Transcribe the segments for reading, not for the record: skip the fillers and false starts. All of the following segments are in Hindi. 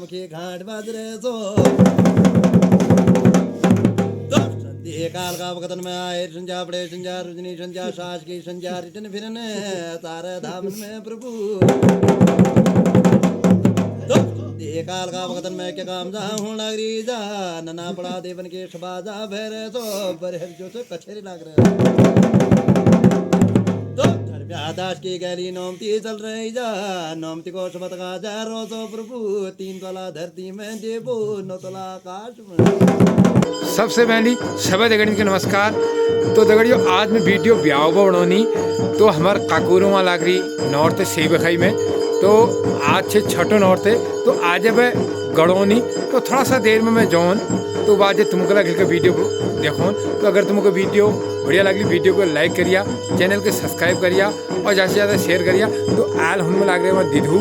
मुखी घाट बाजरे सो काल का वकतन में आए संजा बड़े संजा रुजनी संजा सास की संजा रिटन फिरन तारे धामन में प्रभु काल का वकतन में क्या काम जा हूं लागरी जा नना पड़ा देवन के शबाजा भैरे तो बरहर जो से कछेरी लाग रहे दास की गैली नोमती चल रही जा नोमती को समत का जा रोजो प्रभु 3 तला धरती में देवो 9 तला आकाश में। सबसे पहली सभी दगड़ियों के नमस्कार। तो दगड़ियों आज मैं वीडियो ब्याह बनौनी तो हमारे काकूरों में लाग रही नॉर्थ सेबखाई में तो आज से छठो नॉर्थ है तो आज है गड़ौनी तो थोड़ा सा देर में मैं जौन तो बाद तुमको लगे का वीडियो को देखो। तो अगर तुमको वीडियो बढ़िया लगी वीडियो को लाइक करिया चैनल के सब्सक्राइब करिया और ज़्यादा से ज़्यादा शेयर करिया। तो आल हम लाग रहे हैं दिधू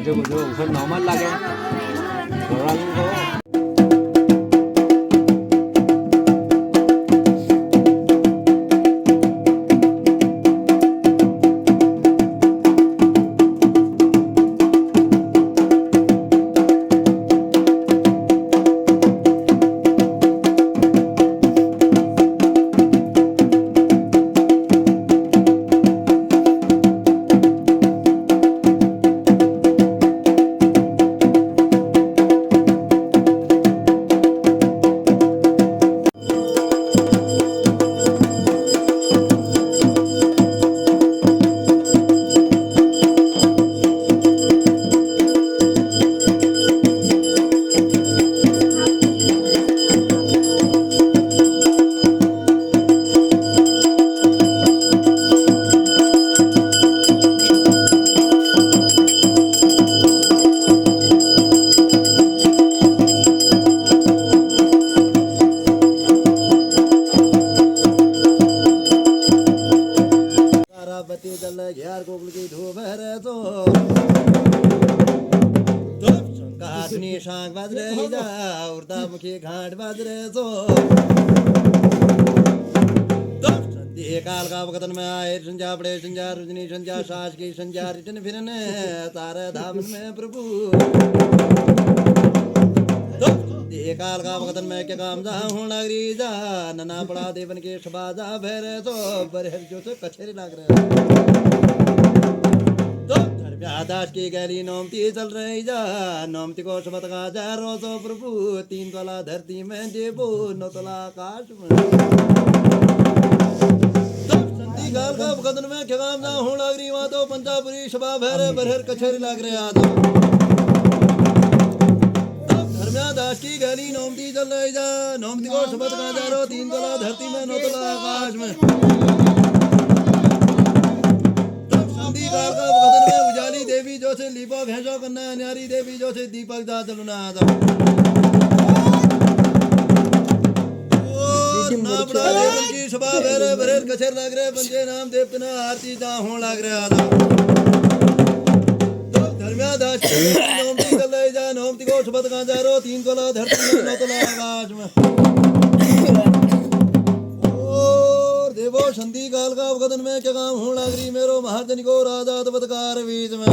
जो उसे नॉर्मल लगे यार गोकुल की धूप है तो शंकासनी शांख बाज रही जा उर्दा मुखी घाट बाज रहे तो काल का वकतन में आए संजा बड़े संजा रुजनी संजा सास की संजा रिटन फिरन तारे धामन में प्रभु काल का वकतन में क्या काम जा हूं लागरी जा नना पड़ा देवन के शबाजा भैरे तो बरहर जो से कछेरी लाग रहे दास की गैली नोमती चल रही जा नोमती को समत का जा रोजो प्रभु 3 तला धरती में देवो 9 तला आकाश में। काल का वकतन में क्या काम जा हूं लागरी वहां तो पंचापुरी शबा भैरे बरहर कछेरी लाग रहे आदा दास की गली नोमती चल रही जा नोमती को शपथ का जा रो 3 तला धरती में 9 तला आकाश में। तब संधि काल का वकतन में उजाली देवी जो से लीपा भैंसो करना न्यारी देवी जो से दीपक जा चलना आता ना बड़ा देवन की सभा भैरे भरेर कछेर लाग रहे पंचे नाम देवतना आरती जा हों लाग रहे आता दास नोमती चल रही जा नोमती को शपथ का जा रो 3 तला धरती में 9 तला आकाश में। और देवो संधि काल का वकतन में क्या काम हूं लागरी मेरो महाजन को राजा तबतकार बीच में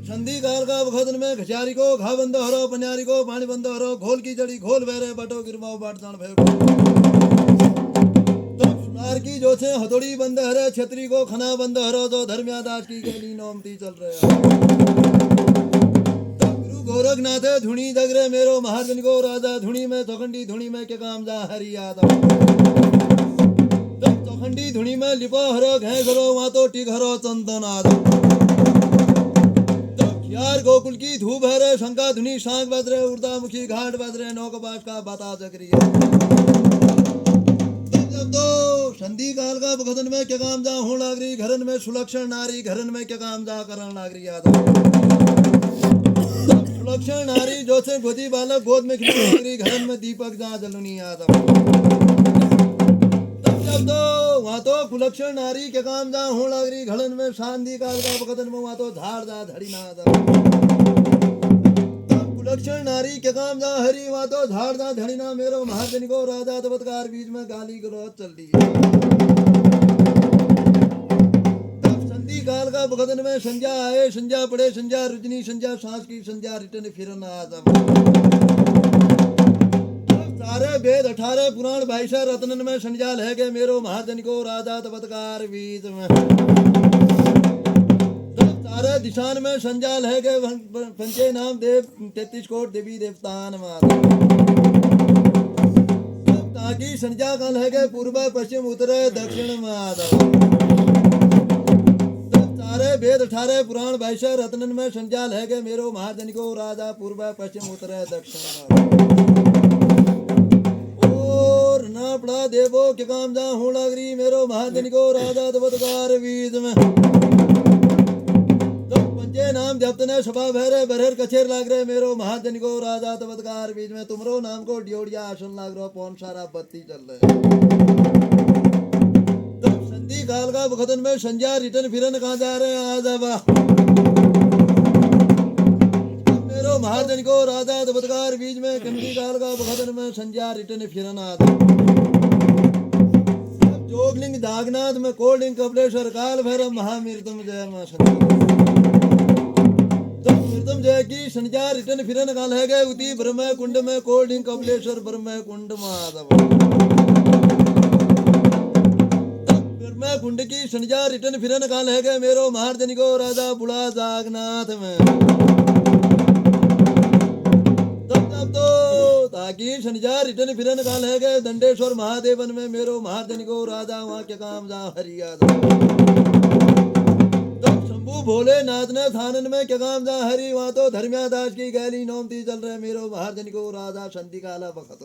संधि काल का वकतन में घसियारी को घा बंद हरो पन्यारी को पानी बंद हरो घोल की जड़ी घोल बेरे बटो गिरमाओ बाट जान भे की जो छे हथौड़ी बंद हरे छतरी को खना बंद हरो तो धर्मिया दास की गली नोमती चल रहे गुरु गोरखनाथ धुनी जगरे मेरो महाजन को राजा धुनी में चौखंडी धुनी में के काम जा हरी याद चौखंडी धुनी में लिपो हरो घे घरो वहां तो टिक हरो चंदन आद यार गोकुल की धूप हरे शंका धुनी शांख बजरे उर्दा मुखी घाट बजरे नौक बास का बता जगरी तो संधि काल का भगतन में क्या काम जा हो लाग रही घरन में सुलक्षण नारी घरन में क्या काम जा करण लाग रही याद सुलक्षण नारी जो से गोदी बालक गोद में खिला लाग रही घरन में दीपक जा जलुनी याद जब तो वहाँ तो कुलक्षण नारी के काम जा हो लाग रही घड़न में शांति काल का भगतन में वहाँ तो झाड़ जा धड़ी ना कुलक्षण नारी के काम जा हरी वहाँ तो झाड़ जा धड़ी ना मेरो महाजन को राजा तबतकार बीच में गाली गलौज चल रही है संधि काल का भगतन में संध्या आए संध्या पड़े संध्या रुजनी संध्या सांस की संध्या रिटर्न फिरन सारे वेद 18 पुराण 22 रत्नन में संजाल है के मेरो महाजन को राजा तबतकार बीच में सारे दिशान में संजाल है के पंचे नाम देव 33 कोट देवी देवतान ताकि संजा काल है के पूर्व पश्चिम उत्तर दक्षिण माधव सारे वेद 18 पुराण 22 रत्नन में संजाल है के मेरो महाजन को राजा पूर्व पश्चिम उत्तर दक्षिण ना पड़ा देवो के काम जा हो लागरी मेरो महाजन को राजा तबतकार बीज में तो पंचे नाम जपतने सभा भैरे बरहर कछेर लाग रहे मेरो महाजन को राजा तबतकार बीज में तुमरो नाम को डियोड़िया आसन लाग रहा पौन सारा बत्ती चल रहे तो संधि काल का भगतन में संध्या रिटर्न फिरन कहाँ जा रहे हैं आज महाजन को राजा तबतकार बीज में कंडी काल का भगतन में संध्या रिटर्न फिरन आता जोगलिंग दागनाथ में कोलिंग कपलेश्वर काल भैरव महामृतम जय मां तो मृतम जय की संध्या रिटर्न फिरन काल है गए उती ब्रह्म कुंड में कोलिंग कपलेश्वर ब्रह्म कुंड माधव ब्रह्म कुंड की संध्या रिटर्न फिरन काल है गए मेरो महाजन को राजा बुला जागनाथ में ताकि संजा रिटर्न फिरन काल है गए दंडेश्वर महादेवन में मेरो महाजन को राजा वहाँ के काम जा हरिया तब शंभु भोलेनाथ ने थानन में क्या काम जा हरि वहाँ तो धर्मिया दास की गैली नौमती चल रहे मेरो महाजन को राजा संधि काला बखत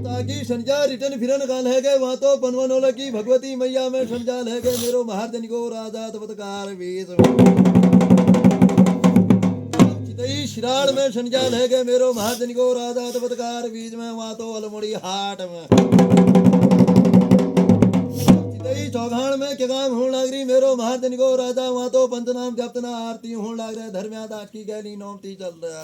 ताकि संजा रिटर्न फिरन काल है गए वहाँ तो पनवनोला की भगवती मैया में संजाल है गए मेरो महाजन को राजा तबतकार बीज शिराड़ में संजाल है गए मेरो महाजन को राजा तबतकार बीज में वहाँ तो अलमोड़ी हाट में चौघाण में क्या काम होने लग रही मेरो महाजन को राजा वहाँ तो पंचनाम जपतना आरती होने लग रहे धर्मिया दास की गैली नौमती चल रहा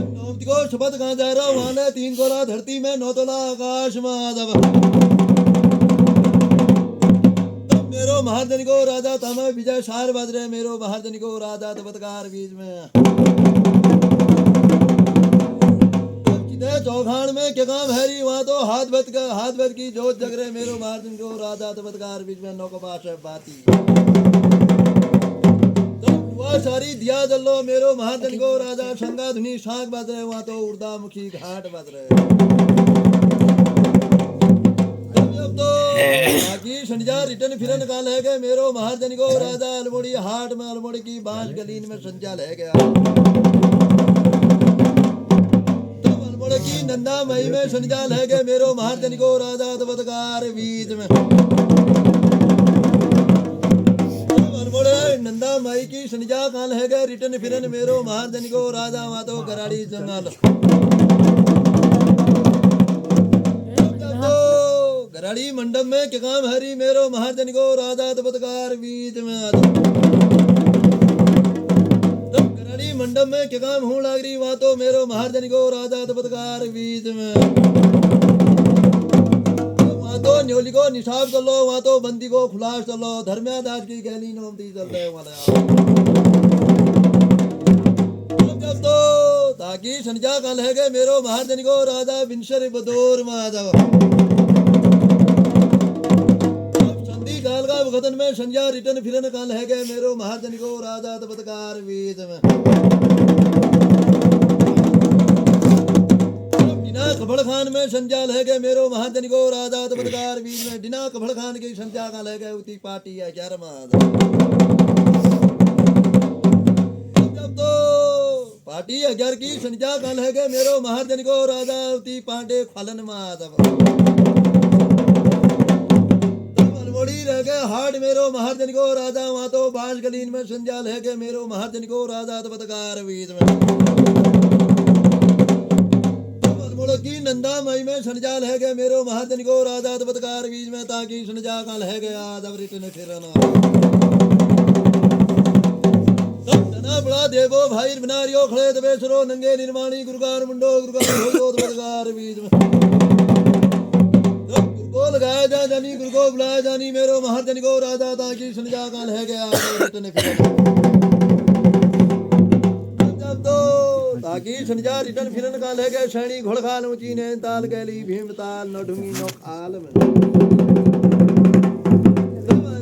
नौमती को शपथ कहाँ जा रहा वहाँ ने 3 कोला धरती में 9 तोला आकाश में आदब मेरो महाजन को राजा तम विजय सार बज रहे मेरो महाजन को राजा तबतकार बीज में चौघाण में क्या काम हैरी वहाँ तो हाथ बद की जोत जग रहे मेरो महाजन को राजा तबतकार बीज में नौकबाश बाती तो सारी दिया जल्लो मेरो महाजन को राजा शंगा धुनी शाख बज रहे वहाँ तो उर्दामुखी घाट बज रहे संजा रिटर्न फिरन काल है गए मेरो महाजन को राजा अलमोड़ी हाट में अलमोड़ी की बांस गलीन में संजाल है गया तो अलमोड़ी की नंदा मई में संजाल है गए मेरो महाजन को राजा तबतकार बीज में अलमोड़ी नंदा मई की संजा काल है गए रिटर्न फिरन मेरो महाजन को राजा वहाँ तो कराड़ी जंगल गराड़ी मंडप में क्या काम हरी मेरो महाजन को राजा तबतकार बीज में तब गराड़ी मंडप में क्या काम हो लाग रही वहाँ तो मेरो महाजन को राजा तबतकार बीज में वहाँ तो न्योली को निशाब चलो वहाँ तो बंदी को खुलास चलो धर्मिया दास की गैली नौमती चल रहे जब तो ताकि संजा काल है गए मेरो महाजन को राजा विंशर बदौर माधव काल का भगतन में संजा रिटर्न फिरन काल है गए मेरो महाजन को राजा तबतकार बीज में डिना कबड़ खान में संजाल है गए मेरो महाजन को राजा तबतकार बीज में डिना कबड़ खान की संजा काल है गए उती पार्टी है 11 जब तो पार्टी 11 की संजा कल है के मेरो महाजन को राजा उती पांडे फलन माधव बड़ी रह गए हाट मेरो महाजन को राजा वहां तो बांस गलीन में संजाल है के मेरो महाजन को राजा तबतकार वीज में की नंदा मई में संजाल है के मेरो महाजन को राजा तबतकार वीज में ताकि संजा कल है गया जब रिटन फिरना बड़ा देवो भाई बनारियो खड़े दबेसरो नंगे निर्माणी गुरगार मुंडो गुरगार हो तबतकार वीज में गुरको लगाया जा जानी गुरको बुलाया जानी मेरो महाजन को राजा ताकि संजा कल है गया रिटन फिरना ताकि संजा रिटर्न फिरन का ले गए सैनी घोड़खाल ऊंची ने ताल गैली भीमताल नौढुंगी नौखाल में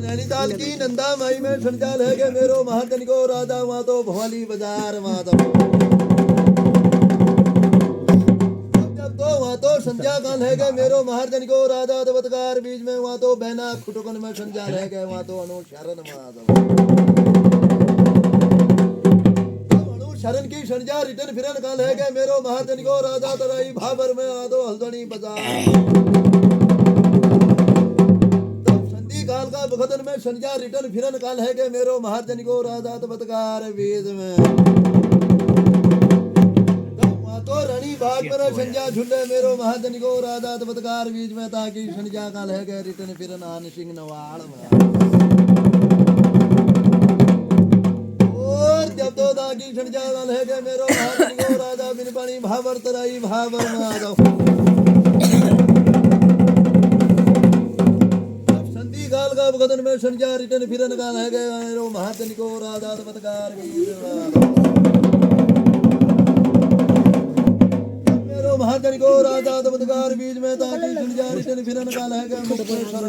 नैनीताल की नंदा माई में संजा ले गए मेरो महाजन को राजा वहां तो भवाली बाजार माधव जब तो वहां तो संजा का ले गए मेरो महाजन को राजा तबतकार बीच में वहां तो बहना खुटुकन में संजा ले गए वहां तो अनुशरण माधव शरण की संजा रिटर्न फिरन काल है गए मेरो महाजन को राजा तराई भाबर में आदो हल्दनी बाजार संधि काल का बखतन में संजा रिटर्न फिरन काल है गए मेरो महाजन को राजा तबतकार वेद में तो रणी बाग में संजा झुले मेरो महाजन को राजा तबतकार बीज में ताकि संजा काल है गए रिटर्न फिरन आन सिंह नवाड़ में जब तो दागी संजा कल है के मेरो महाजन को राजा बिन पानी भावर तराई भावर माधव संधि काल का बखतन में संजा रिटर्न फिरन काल है के मेरो महाजन को राजा तबतकार मेरो महाजन को राजा तबतकार बीज में ताकि संजा रिटर्न फिरन काल है के मुक्तेश्वर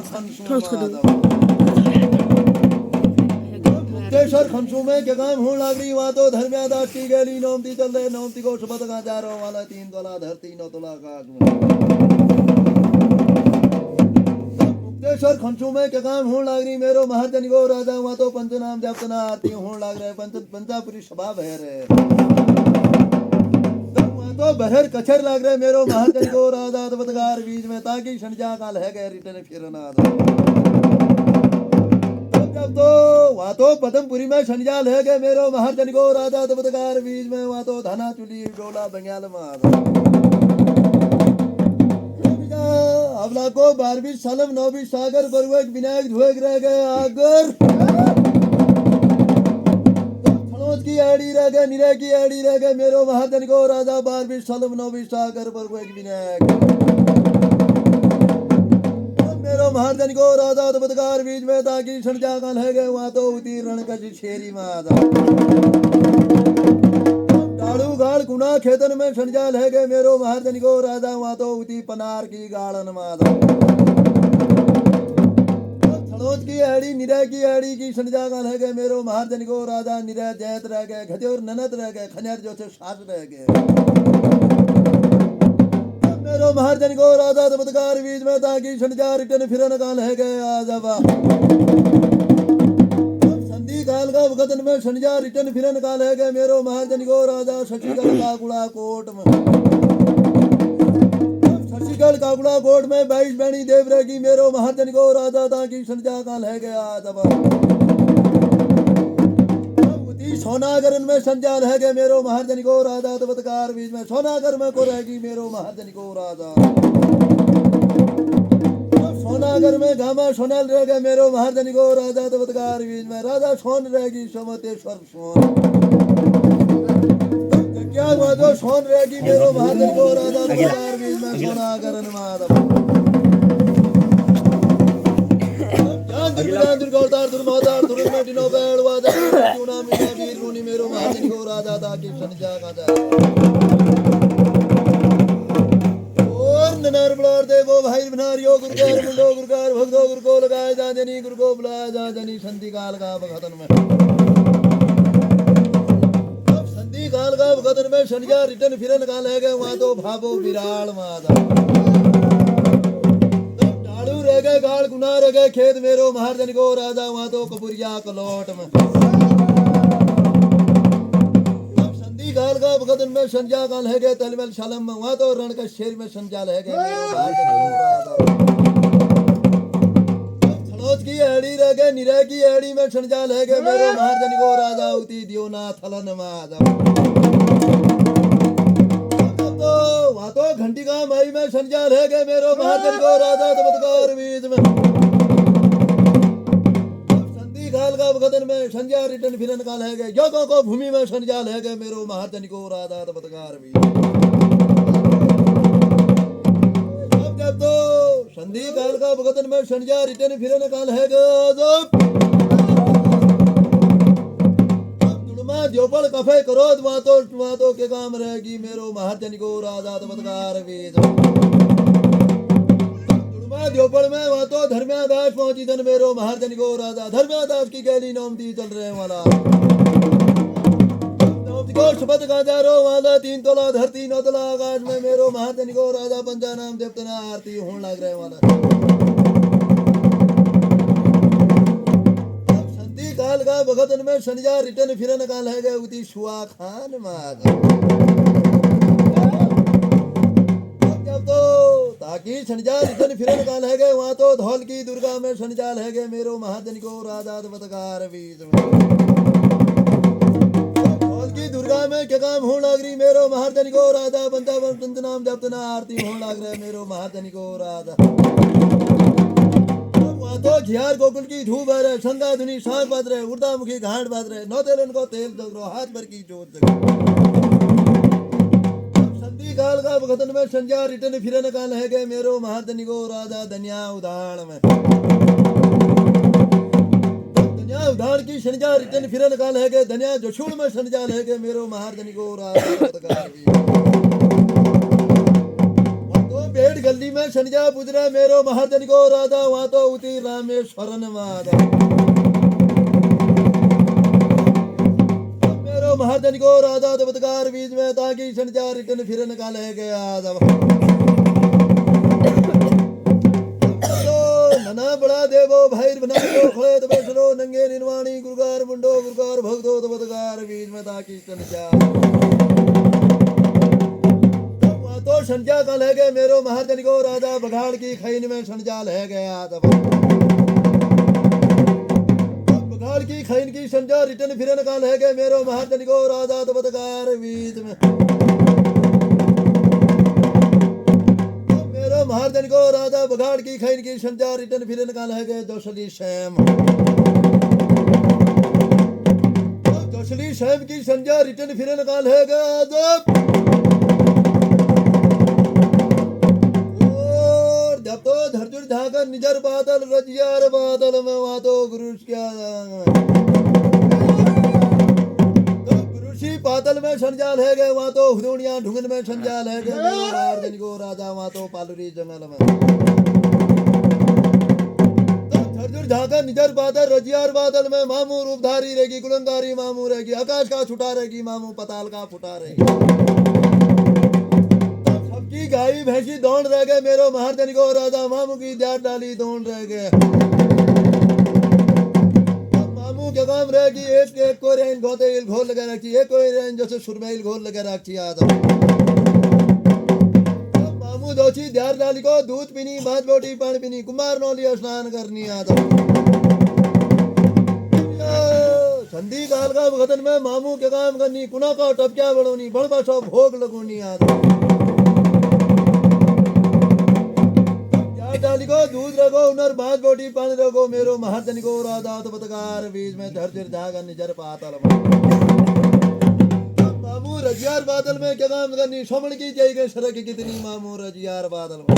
मुक्तेश्वर खंसू में क्या काम होने लग रही वहां तो धर्म्यादास की गैली नौमती चल रहे नौमती को शपथ का जा रहा वाला 3 तोला धरती 9 तोला आकाश मुक्तेश्वर खंसू में क्या काम होने लग रही मेरो महाजन को राजा वहां तो पंचनाम जपना आरती होने लग रहे पंचापुरी सभा बहर है वहां तो बहर कचर लग रहे मेरो महाजन को राजा तबतकार बीज में ताकि संजा काल है गए रिटर्न फिरना तो वहां तो पदमपुरी में संजाल है के मेरो महाजन को राजा तबतकार बीज में वहां तो धना चुली डोला बंगाल माधव अवला को 12 सालम 9 सागर बरुएक विनायक धुएक रह गए आगर फलोज की आड़ी रह गए निरे की आड़ी रह गए मेरो महाजन को राजा 12 सालम 9 सागर बरुएक विनायक मेरो महाजन को राजा तबतकार बीज में ताकि संजा काल है गए वहां तो उतीर्ण कसी शेरी माधव डाड़ू गाड़ गुना खेतन में संजाल है गए मेरो महाजन को राजा वहां तो उती पनार की गाड़न माधव थड़ोज की आड़ी निरय की आड़ी की संजा काल है गए मेरो महाजन को राजा निरय जैत रह गए खजूर ननद रह गए खनियार जो से सास रह गए मेरो महाजन को राजा तबतकार बीज में ताकि संजा रिटर्न फिरन काल है गए आजबा संधि काल का बखतन में संजा रिटर्न फिरन काल है गए मेरो महाजन को राजा शशिगढ़ काकुड़ा कोट में शशिगढ़ काकुड़ा कोट में 22 बहनी देव रहेगी मेरो महाजन को राजा ताकि संजा काल है गए आजबा सोनागर में संजाल है गए मेरो महाजन को राजा तबतकार बीज में सोनागर में को रहेगी मेरो महाजन को राजा सोनागर में गामा सोनल रह गए मेरो महाजन को राजा तबतकार बीज में राजा सोन रहेगी सोमतेश्वर सोन क्या जो सोन रहेगी मेरो महाजन को राजा तबतकार बीज में सोनागर माधव दुर्गौतार दुर्मोदार दुर्मटिनो बेड़वादा चुना मिला वीर मुनि मेरो महाजन को राजा ताकि संजा का जा और ननर बलौर देवो भाई बनारियो गुरगार मुंडो गुरगार भगदो गुरको लगाए जा जनी गुरको बुलाया जा जनी संधि काल का बखतन में संधि काल का बखतन में संजा रिटर्न फिरन काल है गए वहां तो भावो विराल माता रह गए गाड़ गुना रह गए खेत मेरो महाजन को राजा वहां तो कपुरिया कलोट में संधि काल का भगतन में संजा काल है गए तलमल शालम में वहाँ तो रण का शेर में संजाल है गए खड़ोज की एड़ी रह गए निरह की एड़ी में संजाल है गए मेरो महाजन को राजा उती दियो ना थलन तो वहाँ तो घंटी का मई में संजाल है गए मेरो महाजन को राजा चमत्कार बीच में संधि काल का भगतन में संजा रिटर्न फिरन काल है गए योगों को भूमि में संजाल है गए मेरो महाजन को राजा चमत्कार बीच जब तो संधि काल का भगतन में संजा रिटर्न फिरन काल है गए जोपड़ कफे करो तो के काम रहेगी मेरो महाजन को राजा चमत्कार वेद जोपड़ में वहाँ तो धर्म्यादास पहुंची धन मेरो महाजन को राजा धर्म्यादास की गैली नौमती चल रहे वाला नौमती को शपथ गाजारो वाला 3 तोला धरती 9 तोला आकाश में मेरो महाजन को राजा पंचा नाम देवतना आरती होने लग रहे वाला काल का भगतन में संजा रिटर्न फिरन काल है गए उती शुआ खान माद जब तो ताकि संजा रिटर्न फिरन काल है गए वहाँ तो धौल की दुर्गा में संजाल है गए मेरो महाजन को राजा चमत्कार बीज में धौल की दुर्गा में क्या काम हो लग रही मेरो महाजन को राजा बंदा बंद नाम जपतना आरती हो लग रहे मेरो महाजन को राजा तो घियार गोकुल की धूप है रे संगा धुनी सांस बाज रहे उड़दा मुखी घाट बाज रहे नौ तेलन को तेल जग रो हाथ भर की जोत जग संधि काल का भगतन में संजा रिटर्न फिरन काल है गए मेरो महाजन को राजा धनिया उदाहरण में धनिया उदाहरण की संजा रिटर्न फिरन काल है गए धनिया जोशुल में संजाल है गए मेरो महाजन को राजा पेड़ गली में संजा पुजरा मेरो महाजन को राजा वहाँ तो उती रामेश्वरन मादा मेरो महाजन को राजा चमत्कार बीच में ताकि संजा रिटर्न फिरन काल है गया नना बड़ा देवो भाई बना दो खड़े तो बैठो नंगे निर्वाणी गुरुगार मुंडो गुरुगार भक्तो चमत्कार बीच में ताकि संजा तो संजा काल है गए मेरो महाजन को राजा बघाड़ की खैन में संजाल है गया बघाड़ की खैन की संजा रिटर्न फिरन काल है गए मेरो महाजन को राजा चमत्कार बीच में मेरो महाजन को राजा बघाड़ की खैन की संजा रिटर्न फिरन काल है गए जोशली शैम की संजा रिटर्न फिरन काल है गया जब तो धरजुर धाकर निजर बादल रजियार बादल में वहाँ तो गुरुष क्या तो गुरुषी बादल में संजाल है गए वहाँ तो हुदोनिया ढूंगन में संजाल है गए महाजन को राजा वहाँ तो पालुरी जंगल में तो धरजुर धाकर निजर बादल रजियार बादल में मामू रूपधारी रहेगी कुलंगारी मामू रहेगी आकाश का छुटा रहेगी मामू पताल का फुटा रहेगी की गाई भैंसी दौड़ रह गए मेरो महाजन को राजा मामू की जाट डाली दौड़ रह गए मामू के काम रहेगी एक को रेन घोते घोल लगा रखी एक कोई रेन जैसे सुरमेल घोल लगा रखी आदम मामू दोची ध्यार डाली को दूध पीनी भात बोटी पानी पीनी कुमार नौली स्नान करनी आदम संधि काल का भगतन में मामू के काम करनी कुना का टपक्या बढ़ोनी बड़ बसो भोग लगोनी आदम डाली को दूध रखो उनर भात बोटी पानी रखो मेरो महाजन को राजा चमत्कार बीच में धरजर धागा निजर पातल मामू रजियार बादल में क्या काम करनी सोमन की जाएगी सड़क कितनी मामू रजियार बादल में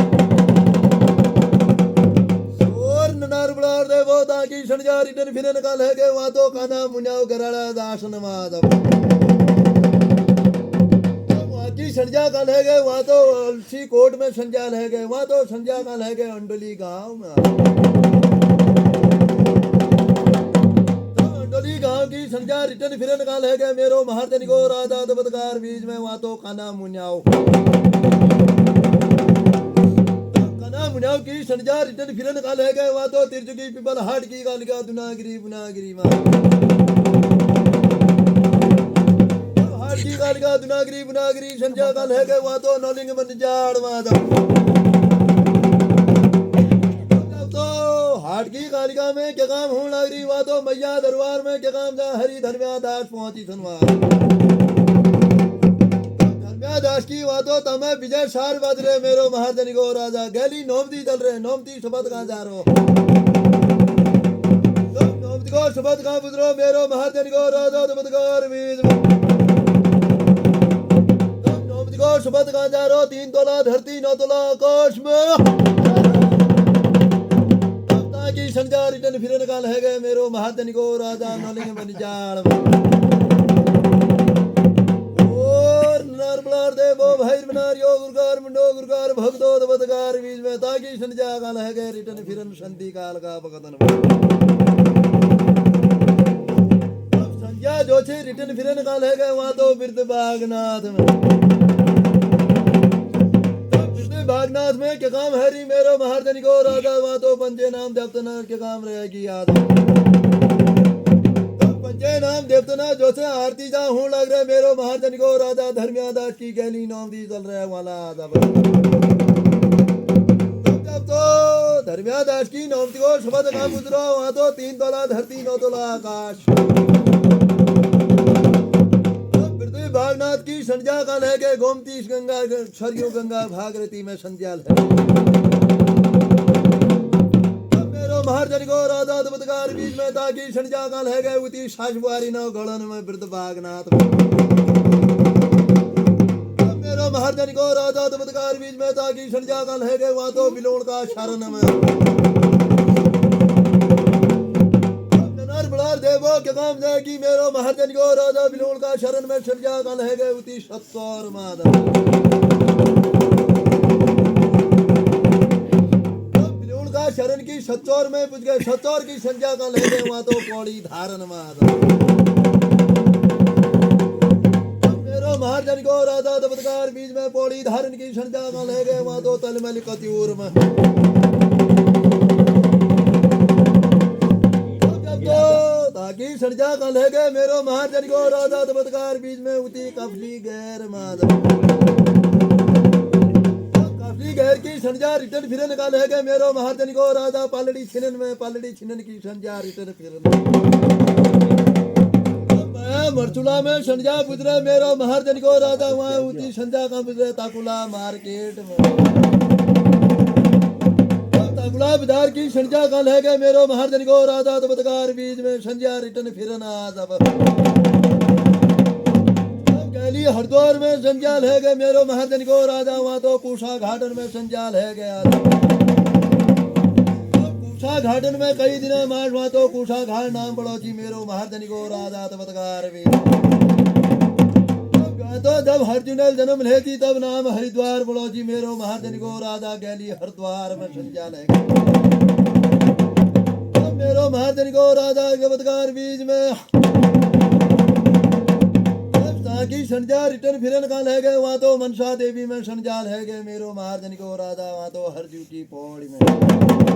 और ननार बड़ार दे वो ताकि संजा रिटर्न फिरन काल है के वहाँ तो खाना मुन्याव गराड़ा दासन माधव संजा काल है गए वहाँ तो अलसी कोट में संजाल है गए वहाँ तो संजा काल है गए अंडोली गांव में तो अंडोली गांव की संजा रिटर्न फिरन काल है गए मेरो महाजन को राजा चमत्कार बीच में वहाँ तो काना मुन्याव काना मुन्याव की संजा रिटर्न फिरन काल है गए वहाँ तो तिरचुकी पिपल हाट की गालिका दुनागिरी बुनागिरी हड़की कालिका दुनागरी बुनागरी संजय काल है के वहाँ तो नौलिंग बन जाड़ माधव तो हाटकी कालिका में क्या काम होने लग रही वहाँ तो मैया दरबार में क्या काम जा हरी धर्म्या दास पहुंची धनवार दास की वातो तमे विजय सार बज रहे मेरो महाजनी को राजा गैली नोमती चल रहे नोमती शपथ कहाँ जा रो नोमती को शपथ कहाँ बुझरो मेरो महाजनी को राजा दमदगार बीज नोमती को शपथ कहाँ जा रो 3 तोला धरती 9 तोला आकाश में की संजा रिटर्न फिरन काल है गए मेरो महाजनी को राजा नौलिंग बन जाड़ नरबलार देवो भैर बनार यो गुरगार मुंडो गुरगार भक्तो दबदगार बीज में ताकि संजा काल है गए रिटर्न फिरन संधि काल का भगतन संजा जो छे रिटर्न फिरन काल है गए वहाँ तो बिरद बागनाथ में बिरद बागनाथ में क्या काम है री मेरो महाजनी को राजा वहाँ तो पंजे नाम देवतना के काम रहेगी याद जय नाम देवतना जो से आरती जा हूँ लग रहे मेरो महाजन को राजा धर्म्या दास की गैली नाम दी चल रहा है वाला जब तो धर्म्या दास की नाम को शब्द नाम उतरो वहाँ तो 3 तोला धरती 9 तोला आकाश पृथ्वी भागनाथ की संध्या काल है के गोमती गंगा सरयू गंगा भागीरथी में संध्याल है महाजन को राजा दमदगार बीच में ताकि संजा काल है गए उती साशवारी नौ गड़न में वृद्ध बागनाथ मेरो महाजन को राजा दमदगार बीच में ताकि संजा काल है गए वहाँ तो बिलोड़ का शरण में नर बड़ार देवो के काम जाएगी मेरो महाजन को राजा बिलोड़ का शरण में संजा काल है गए उती 70 माधव शरण की 70 में पूछ गए 70 की संख्या का ले गए वहाँ तो पौड़ी धारण माधव मेरो महाजन को राजा दबदगार बीच में पौड़ी धारण की संख्या का ले गए वहाँ तो तलमल कत्यूर में ताकि संख्या का ले गए मेरो महाजन को राजा दबदगार बीच में उती कफली गैर माधव गैर की संजा रिटर्न फिरन काल है गए मेरो महाजन को राजा पालड़ी छिनन की संजा रिटर्न फिरन मैं मरचुला में संजा गुजरे मेरो महाजन को राजा वहाँ उती संजा का गुजरे ताकुला मार्केट में ताकुला बिदार की संजा काल है गए मेरो महाजन को राजा दबदगार बीज में संजा रिटर्न फिरन आज हरिद्वार में संजाल है गए मेरो महाजन को राजा वहाँ तो पूषा घाटन में संजाल है गया पूषा घाटन में कई दिन मार्च वहाँ तो पूषा घाट नाम पड़ो जी मेरो महाजन को राजा तबतकार भी तो जब हरजुनल जन्म लेती तब नाम हरिद्वार पड़ो जी मेरो महाजन को राजा गैली हरिद्वार में संजाल है मेरो महाजन को राजा तबतकार बीज में की संजा रिटर्न फिरन काल है गए वहाँ तो मनसा देवी में संजाल है गए मेरो महाजन को राजा वहाँ तो हरजू की पौड़ी में